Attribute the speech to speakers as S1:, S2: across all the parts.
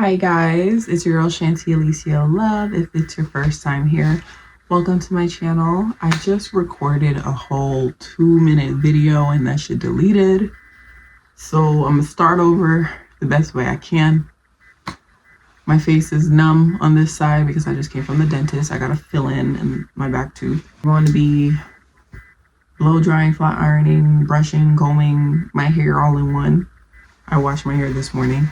S1: Hi guys, it's your girl Shanti, Alysia Love. If it's your first time here, welcome to my channel. I just recorded a whole 2-minute video and that shit deleted. So I'm gonna start over the best way I can. My face is numb on this side because I just came from the dentist. I gotta fill in my back tooth. I'm going to be blow drying, flat ironing, brushing, combing my hair all in one. I washed my hair this morning.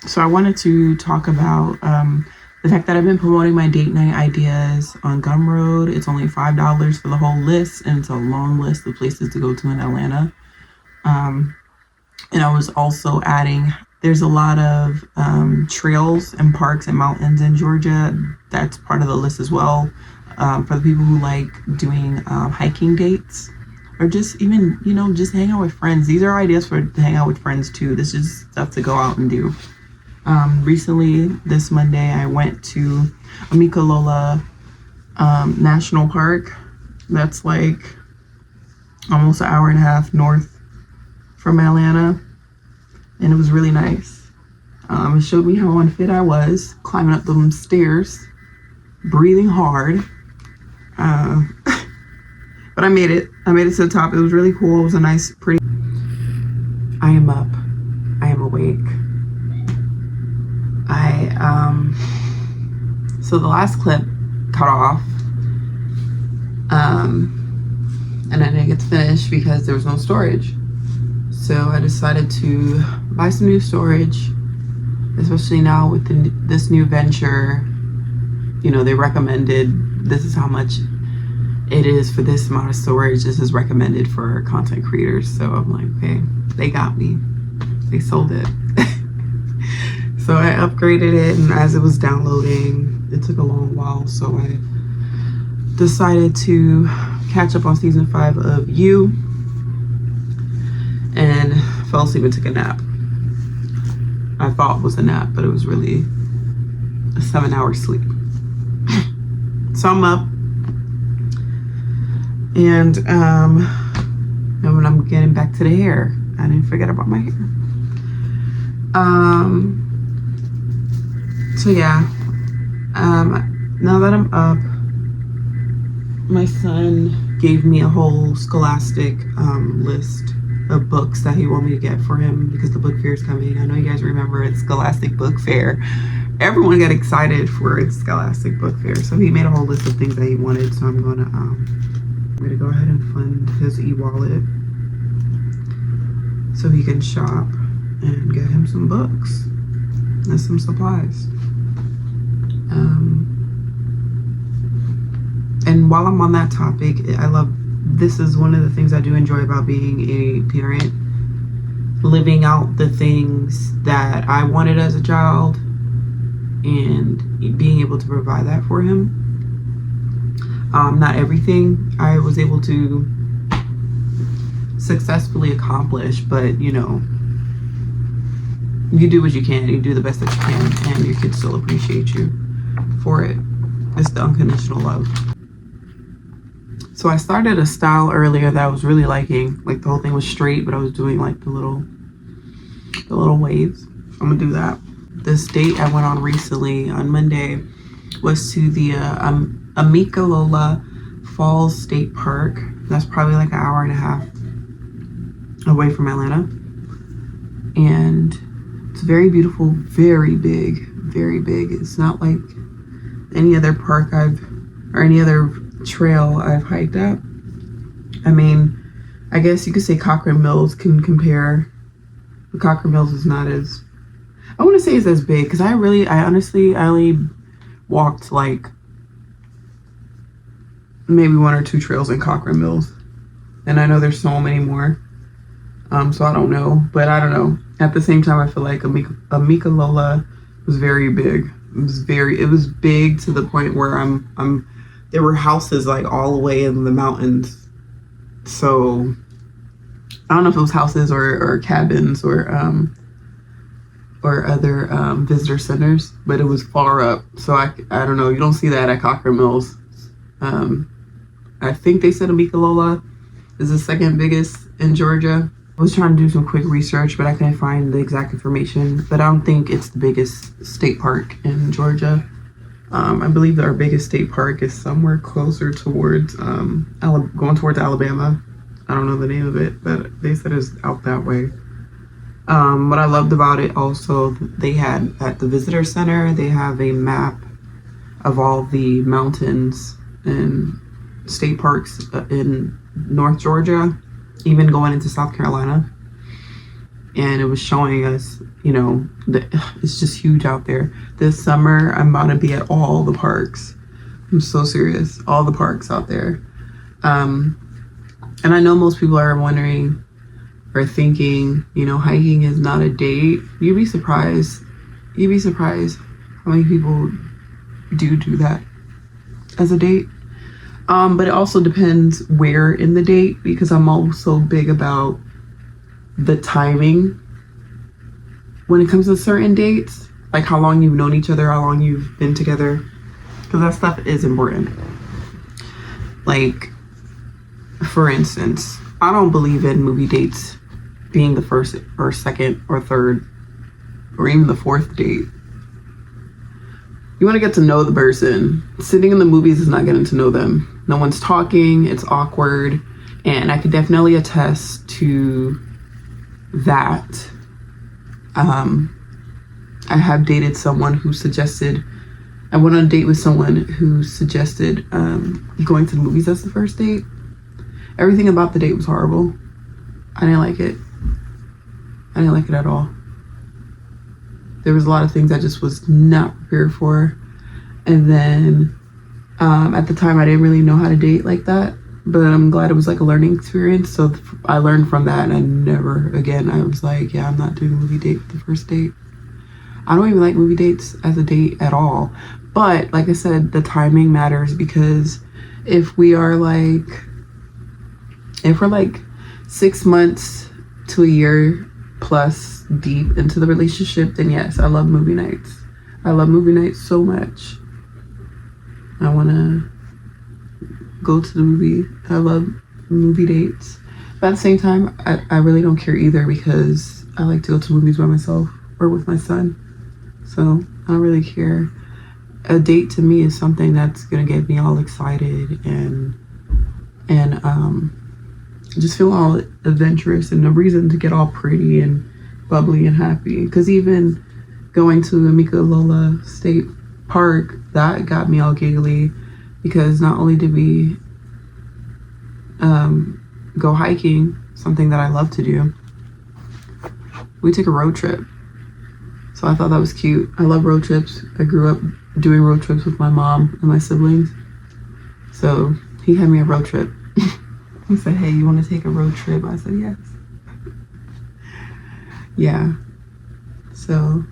S1: So I wanted to talk about the fact that I've been promoting my date night ideas on Gumroad. It's only $5 for the whole list, and it's a long list of places to go to in Atlanta. And I was also adding, there's a lot of trails and parks and mountains in Georgia. That's part of the list as well, for the people who like doing hiking dates. Or just even, just hang out with friends. These are ideas to hang out with friends too. This is stuff to go out and do. Recently, this Monday, I went to Amicalola National Park. That's like almost an hour and a half north from Atlanta. And it was really nice. It showed me how unfit I was, climbing up them stairs, breathing hard. But I made it. I made it to the top. It was really cool. It was a nice, pretty... I am up. I am awake. So the last clip cut off. And I didn't get to finish because there was no storage. So I decided to buy some new storage, especially now with this new venture. They recommended, this is how much it is for this amount of storage. This is recommended for content creators. So I'm like, okay, they got me. They sold it. So I upgraded it, and as it was downloading, it took a long while. So I decided to catch up on season 5 of You, and fell asleep and took a nap. I thought it was a nap, but it was really a 7-hour sleep. So I'm up. And when I'm getting back to the hair, I didn't forget about my hair. So yeah, now that I'm up, my son gave me a whole Scholastic list of books that he wanted me to get for him because the book fair is coming. I know you guys remember it's Scholastic Book Fair. Everyone got excited for its Scholastic Book Fair, so he made a whole list of things that he wanted. So I'm gonna go ahead and fund his e-wallet so he can shop and get him some books and some supplies. And while I'm on that topic, this is one of the things I do enjoy about being a parent, living out the things that I wanted as a child and being able to provide that for him. Not everything I was able to successfully accomplish, but you do what you can, you do the best that you can, and your kids still appreciate you for it. It's the unconditional love. So I started a style earlier that I was really liking. Like the whole thing was straight, but I was doing like the little waves. I'm gonna do that. This date I went on recently on Monday was to the Amicalola Falls State Park. That's probably like an hour and a half away from Atlanta. And it's very beautiful, very big, very big. It's not like any other park or any other trail I've hiked up. I mean, I guess you could say Cochrane Mills can compare, but Cochrane Mills is not as, I want to say it's as big, because I only walked like maybe 1 or 2 trails in Cochrane Mills, and I know there's so many more. So I don't know, but I don't know. At the same time, I feel like Amicalola was very big. It was big to the point where there were houses like all the way in the mountains. So I don't know if it was houses or cabins or other visitor centers, but it was far up. So I don't know. You don't see that at Cochrane Mills. I think they said Amicalola is the second biggest in Georgia. I was trying to do some quick research, but I couldn't find the exact information. But I don't think it's the biggest state park in Georgia. I believe that our biggest state park is somewhere closer towards going towards Alabama. I don't know the name of it, but they said it's out that way. What I loved about it also, they had at the visitor center, they have a map of all the mountains and state parks in North Georgia, even going into South Carolina. And it was showing us, you know, it's just huge out there. This summer, I'm about to be at all the parks. I'm so serious. All the parks out there. And I know most people are wondering or thinking, you know, hiking is not a date. You'd be surprised. You'd be surprised how many people do that as a date. But it also depends where in the date, because I'm also big about the timing when it comes to certain dates, like how long you've known each other, how long you've been together, because that stuff is important. Like, for instance, I don't believe in movie dates being the first or second or third or even the fourth date. You want to get to know the person. Sitting in the movies is not getting to know them. No one's talking, it's awkward, and I could definitely attest to that. I have dated someone who suggested, I went on a date with someone who suggested going to the movies as the first date. Everything about the date was horrible. I didn't like it. I didn't like it at all. There was a lot of things I just was not prepared for. And then at the time I didn't really know how to date like that, but I'm glad it was like a learning experience. So I learned from that, and I never again, I was like, yeah, I'm not doing a movie date the first date. I don't even like movie dates as a date at all. But like I said, the timing matters, because if we're like 6 months to a year plus deep into the relationship, then yes, I love movie nights. I love movie nights so much. I want to go to the movie. I love movie dates. But at the same time, I really don't care either, because I like to go to movies by myself or with my son. So I don't really care. A date to me is something that's going to get me all excited and just feel all adventurous, and a reason to get all pretty and bubbly and happy. Because even going to Amicalola State Park, that got me all giggly, because not only did we go hiking, something that I love to do, we took a road trip. So I thought that was cute. I love road trips. I grew up doing road trips with my mom and my siblings. So he had me a road trip. He said, hey, you want to take a road trip? I said, yes. Yeah. So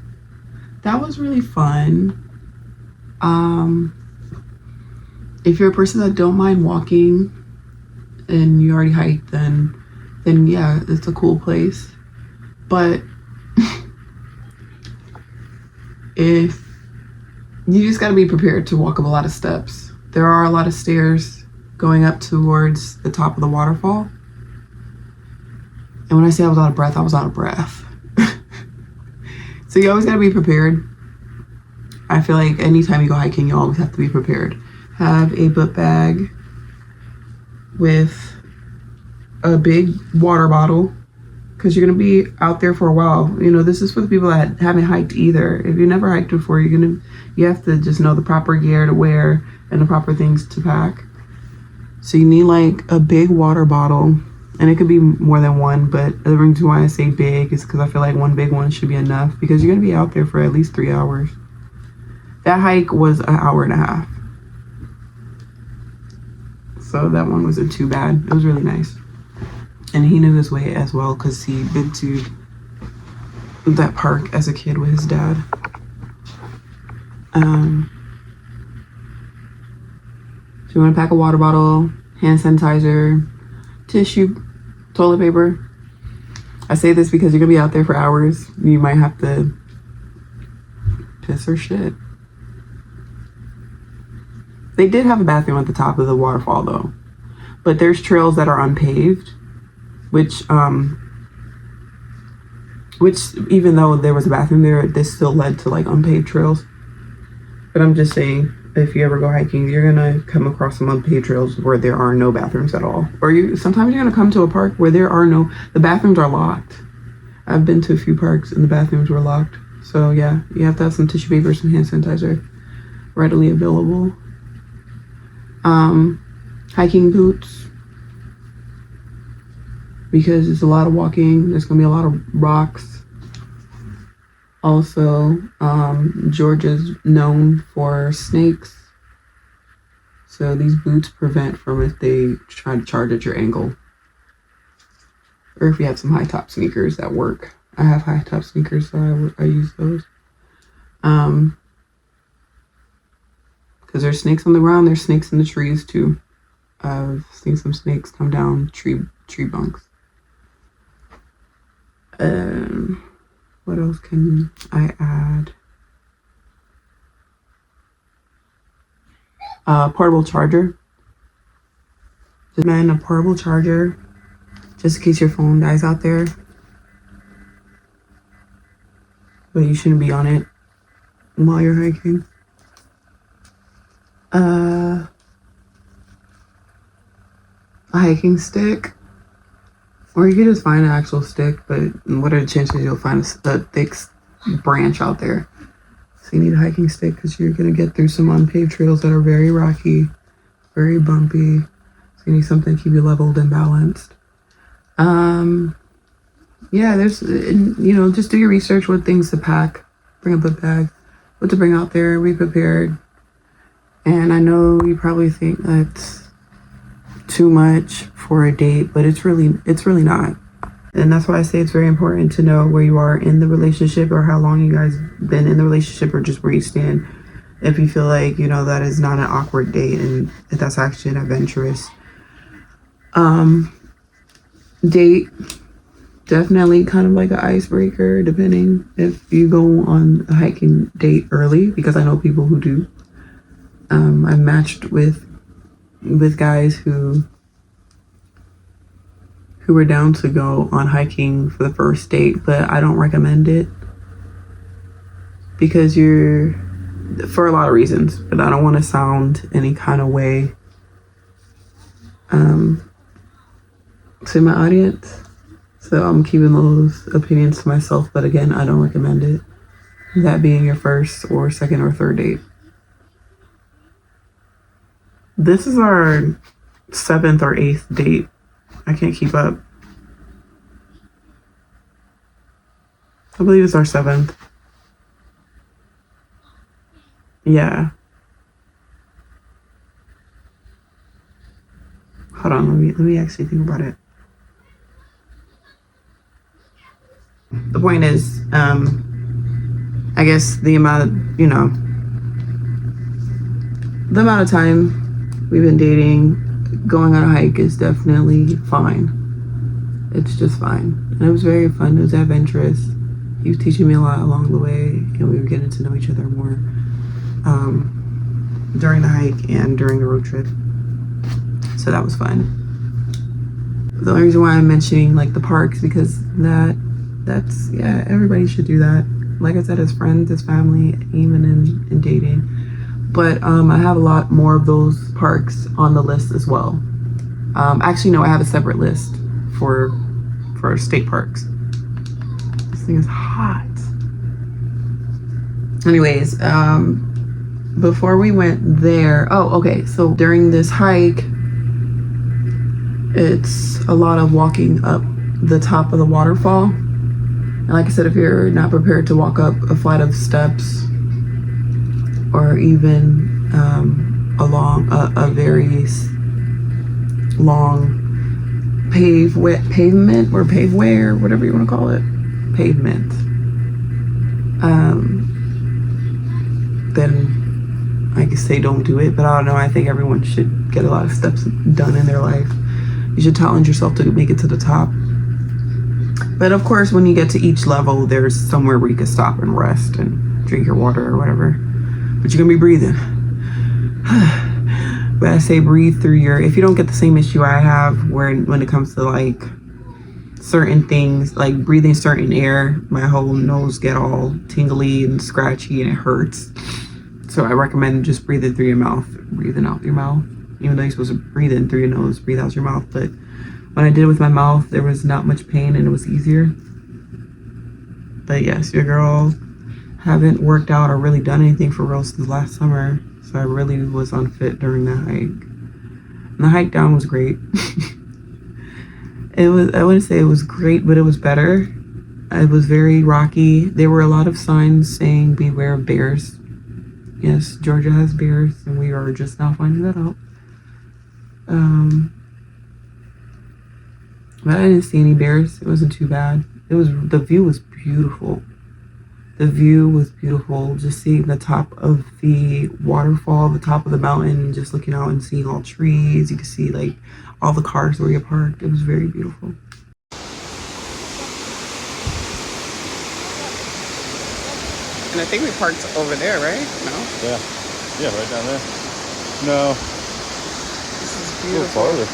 S1: that was really fun. If you're a person that don't mind walking and you already hiked, then yeah, it's a cool place. But if you just got to be prepared to walk up a lot of steps. There are a lot of stairs going up towards the top of the waterfall. And when I say I was out of breath, I was out of breath. So you always got to be prepared. I feel like anytime you go hiking, you always have to be prepared. Have a book bag with a big water bottle, because you're going to be out there for a while. You know, this is for the people that haven't hiked either. If you've never hiked before, you have to just know the proper gear to wear and the proper things to pack. So you need like a big water bottle, and it could be more than one, but the reason why I say big is because I feel like one big one should be enough, because you're going to be out there for at least 3 hours. That hike was an hour and a half. So that one wasn't too bad. It was really nice. And he knew his way as well, because he'd been to that park as a kid with his dad. So you want to pack a water bottle, hand sanitizer, tissue, toilet paper. I say this because you're going to be out there for hours. You might have to piss or shit. They did have a bathroom at the top of the waterfall though. But there's trails that are unpaved, which which even though there was a bathroom there, this still led to like unpaved trails. But I'm just saying, if you ever go hiking, you're gonna come across some unpaved trails where there are no bathrooms at all. Or sometimes you're gonna come to a park where the bathrooms are locked. I've been to a few parks and the bathrooms were locked. So yeah, you have to have some tissue paper, some hand sanitizer readily available. Hiking boots, because it's a lot of walking. There's gonna be a lot of rocks. Also, Georgia's known for snakes. So these boots prevent from if they try to charge at your ankle. Or if you have some high top sneakers that work. I have high top sneakers, so I use those. Because there's snakes on the ground, there's snakes in the trees too. I've seen some snakes come down tree bunks. What else can I add? Portable charger. Just a portable charger, just in case your phone dies out there. But you shouldn't be on it while you're hiking. A hiking stick, or you could just find an actual stick, but what are the chances you'll find a thick branch out there? So you need a hiking stick because you're going to get through some unpaved trails that are very rocky, very bumpy. So you need something to keep you leveled and balanced. Yeah, there's, just do your research, what things to pack, bring a book bag, what to bring out there, be prepared. And I know you probably think that's too much for a date, but it's really not. And that's why I say it's very important to know where you are in the relationship, or how long you guys been in the relationship, or just where you stand. If you feel like, that is not an awkward date, and if that's actually an adventurous date, definitely kind of like an icebreaker, depending if you go on a hiking date early, because I know people who do. I've matched with guys who were down to go on hiking for the first date, but I don't recommend it because for a lot of reasons, but I don't want to sound any kind of way to my audience. So I'm keeping those opinions to myself, but again, I don't recommend it. That being your first or second or third date. This is our 7th or 8th date. I can't keep up. I believe it's our 7th. Yeah. Hold on, let me actually think about it. The point is, I guess the amount of time we've been dating, going on a hike is definitely fine. It's just fine. And it was very fun. It was adventurous. He was teaching me a lot along the way, and we were getting to know each other more during the hike and during the road trip. So that was fun. The only reason why I'm mentioning like the parks, because that's everybody should do that. Like I said, as friends, as family, even in dating. But I have a lot more of those parks on the list as well. Actually, no, I have a separate list for state parks. This thing is hot. Anyways, before we went there, so during this hike, it's a lot of walking up the top of the waterfall. And like I said, if you're not prepared to walk up a flight of steps, or even along a very long pavement or paveway, or whatever you want to call it, pavement, then I could say don't do it. But I don't know, I think everyone should get a lot of steps done in their life. You should challenge yourself to make it to the top. But of course, when you get to each level, there's somewhere where you can stop and rest and drink your water or whatever. But you're gonna be breathing. But I say breathe through if you don't get the same issue I have when it comes to like certain things, like breathing certain air, my whole nose get all tingly and scratchy and it hurts. So I recommend just breathing through your mouth, breathing out your mouth. Even though you're supposed to breathe in through your nose, breathe out your mouth. But when I did it with my mouth, there was not much pain and it was easier. But yes, your girl haven't worked out or really done anything for real since last summer. So I really was unfit during that hike. And the hike down was great. I wouldn't say it was great, but it was better. It was very rocky. There were a lot of signs saying beware of bears. Yes, Georgia has bears, and we are just now finding that out. But I didn't see any bears. It wasn't too bad. The view was beautiful. The view was beautiful. Just seeing the top of the waterfall, the top of the mountain, just looking out and seeing all trees. You could see like all the cars where you parked. It was very beautiful. And I think we parked over there, right? No?
S2: Yeah, right down there. No.
S1: This is beautiful.
S2: A little farther.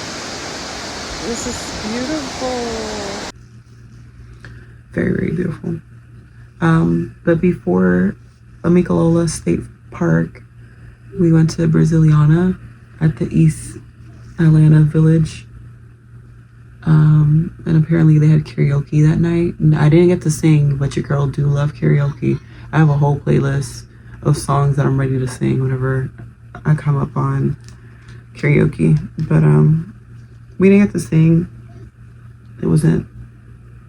S1: This is beautiful. Very, very beautiful. But before Amicalola State Park, we went to Brasiliana at the East Atlanta Village. And apparently they had karaoke that night. And I didn't get to sing, but your girl do love karaoke. I have a whole playlist of songs that I'm ready to sing whenever I come up on karaoke. But we didn't get to sing. It wasn't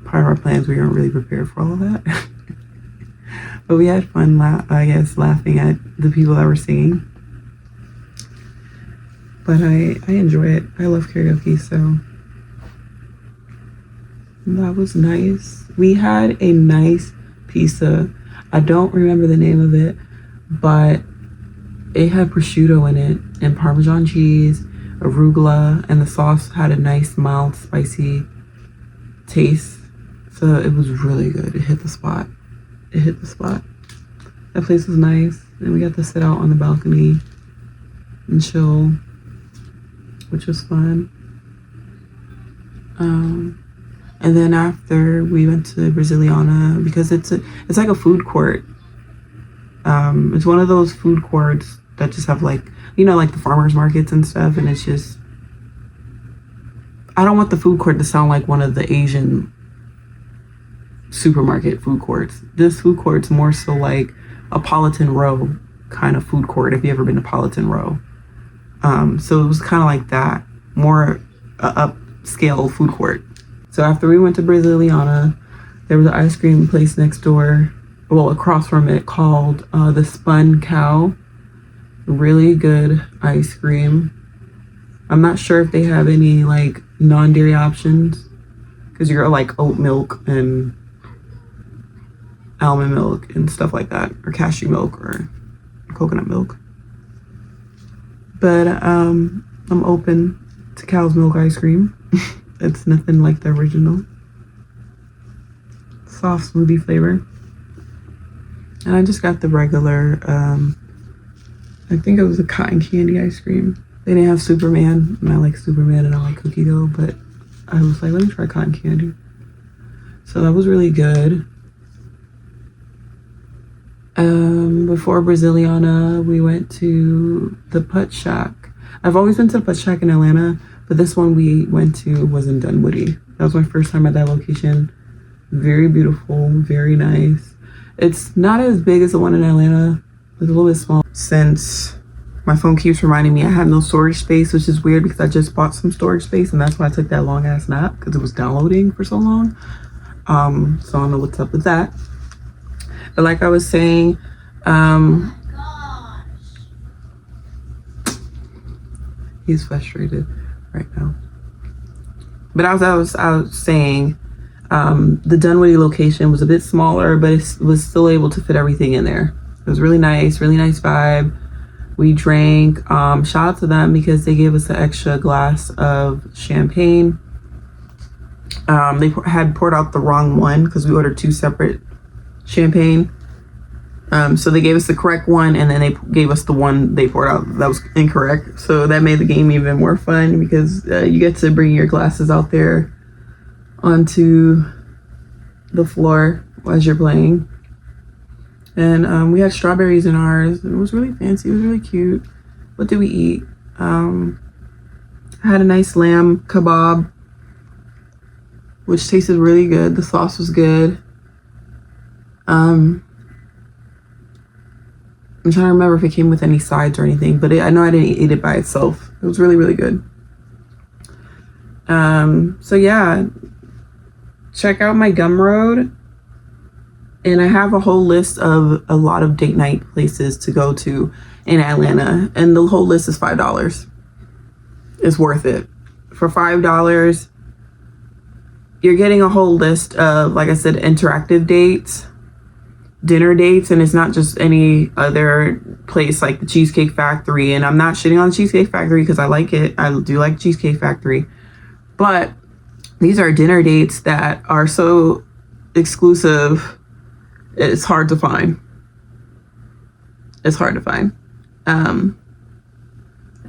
S1: part of our plans. We weren't really prepared for all of that. But we had fun, I guess, laughing at the people that were singing. But I enjoy it. I love karaoke, so that was nice. We had a nice pizza. I don't remember the name of it, but it had prosciutto in it and Parmesan cheese, arugula, and the sauce had a nice, mild, spicy taste. So it was really good. It hit the spot. It hit the spot. That place was nice. And we got to sit out on the balcony and chill, which was fun. And then after we went to Brasiliana because it's like a food court. It's one of those food courts that just have like, you know, like the farmers markets and stuff. And it's just, I don't want the food court to sound like one of the Asian supermarket food courts. This food court's more so like a Politan Row kind of food court, if you ever been to Politan Row. So it was kind of like that, more upscale food court. So after we went to Brasiliana, there was an ice cream place next door, well, across from it, called the Spun Cow. Really good ice cream. I'm not sure if they have any like non-dairy options, because you're like oat milk and almond milk and stuff like that, or cashew milk or coconut milk. But I'm open to cow's milk ice cream. It's nothing like the original. Soft smoothie flavor. And I just got the regular, I think it was a cotton candy ice cream. They didn't have Superman, and I like Superman and I like cookie dough, but I was like, let me try cotton candy. So that was really good. Before Brasiliana, we went to the PuttShack. I've always been to the PuttShack in Atlanta, but this one we went to was in Dunwoody. That was my first time at that location. Very beautiful, very nice. It's not as big as the one in Atlanta. It's a little bit small. Since my phone keeps reminding me I have no storage space, which is weird because I just bought some storage space and that's why I took that long ass nap, because it was downloading for so long. So I don't know what's up with that. But like I was saying, he's frustrated right now. But I was saying, the Dunwoody location was a bit smaller, but it was still able to fit everything in there. It was really nice vibe. We drank, shout out to them because they gave us an extra glass of champagne. They had poured out the wrong one because we ordered 2 separate champagne. So they gave us the correct one, and then they gave us the one they poured out that was incorrect. So that made the game even more fun because you get to bring your glasses out there onto the floor as you're playing. And we had strawberries in ours. It was really fancy. It was really cute. What did we eat? I had a nice lamb kebab, which tasted really good. The sauce was good. I'm trying to remember if it came with any sides or anything, but I know I didn't eat it by itself. It was really, really good. So yeah, check out my Gumroad. And I have a whole list of a lot of date night places to go to in Atlanta. And the whole list is $5. It's worth it. For $5, you're getting a whole list of, like I said, interactive dates, dinner dates, and it's not just any other place like the Cheesecake Factory. And I'm not shitting on the Cheesecake Factory because I like it. I do like Cheesecake Factory. But these are dinner dates that are so exclusive. It's hard to find. It's hard to find. And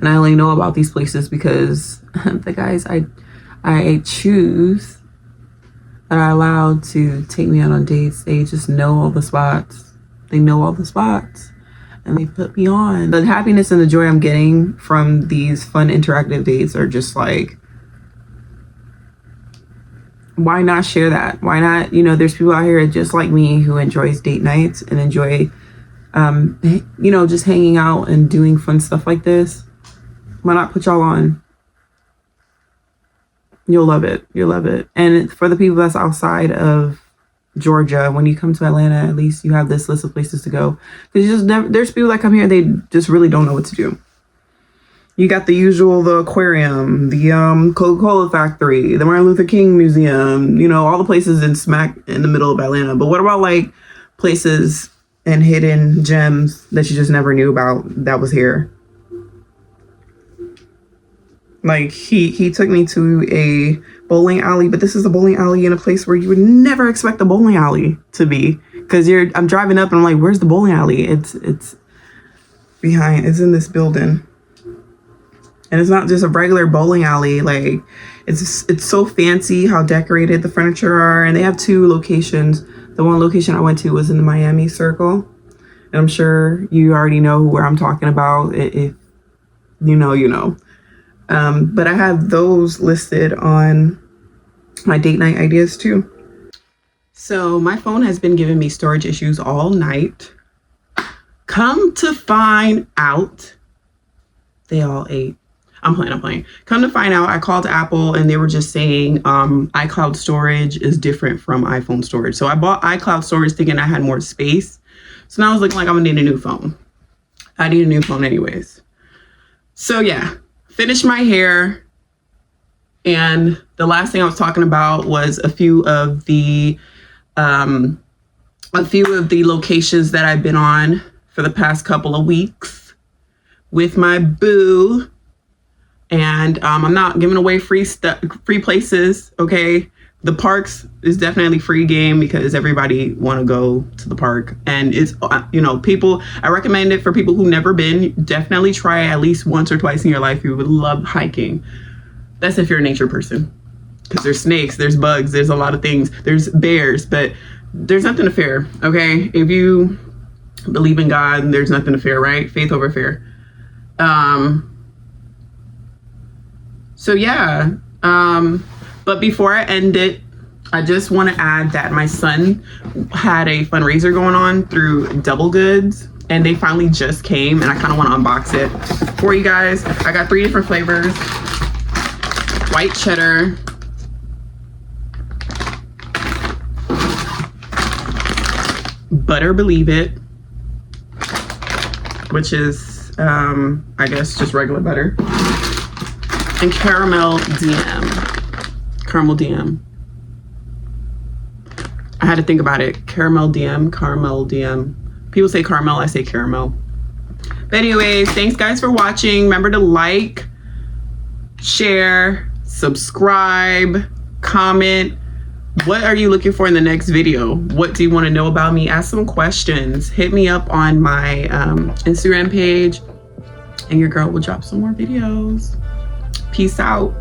S1: I only know about these places because the guys I choose that are allowed to take me out on dates, they just know all the spots. They know all the spots. And they put me on. The happiness and the joy I'm getting from these fun interactive dates are just like, why not share that? Why not, there's people out here just like me who enjoys date nights and enjoy, just hanging out and doing fun stuff like this. Why not put y'all on? You'll love it. You'll love it. And for the people that's outside of Georgia, when you come to Atlanta, at least you have this list of places to go. Because there's people that come here, they just really don't know what to do. You got the usual, the aquarium, the Coca-Cola factory, the Martin Luther King Museum, all the places in smack in the middle of Atlanta. But what about like places and hidden gems that you just never knew about that was here? Like he took me to a bowling alley, but this is a bowling alley in a place where you would never expect a bowling alley to be. Because I'm driving up and I'm like, where's the bowling alley? It's behind, it's in this building. And it's not just a regular bowling alley. Like it's so fancy how decorated the furniture are. And they have two locations. The one location I went to was in the Miami Circle. And I'm sure you already know where I'm talking about. If you know. But I have those listed on my date night ideas too. So my phone has been giving me storage issues all night. Come to find out, they all ate. I'm playing. Come to find out, I called Apple and they were just saying iCloud storage is different from iPhone storage. So I bought iCloud storage thinking I had more space. So now I was looking like I'm gonna need a new phone. I need a new phone anyways. So yeah, finished my hair. And the last thing I was talking about was a few of the locations that I've been on for the past couple of weeks with my boo. And I'm not giving away free places, okay? The parks is definitely free game because everybody want to go to the park. And it's, people, I recommend it for people who've never been. Definitely try at least once or twice in your life. You would love hiking. That's if you're a nature person. Because there's snakes, there's bugs, there's a lot of things. There's bears, but there's nothing to fear, okay? If you believe in God, there's nothing to fear, right? Faith over fear. So yeah, but before I end it, I just want to add that my son had a fundraiser going on through Double Goods, and they finally just came, and I kind of want to unbox it for you guys. I got 3 different flavors: white cheddar, butter believe it, which is I guess just regular butter, and caramel DM. I had to think about it. Caramel DM. People say caramel, I say caramel. But anyways, thanks guys for watching. Remember to like, share, subscribe, comment. What are you looking for in the next video? What do you want to know about me? Ask some questions. Hit me up on my Instagram page, and your girl will drop some more videos. Peace out.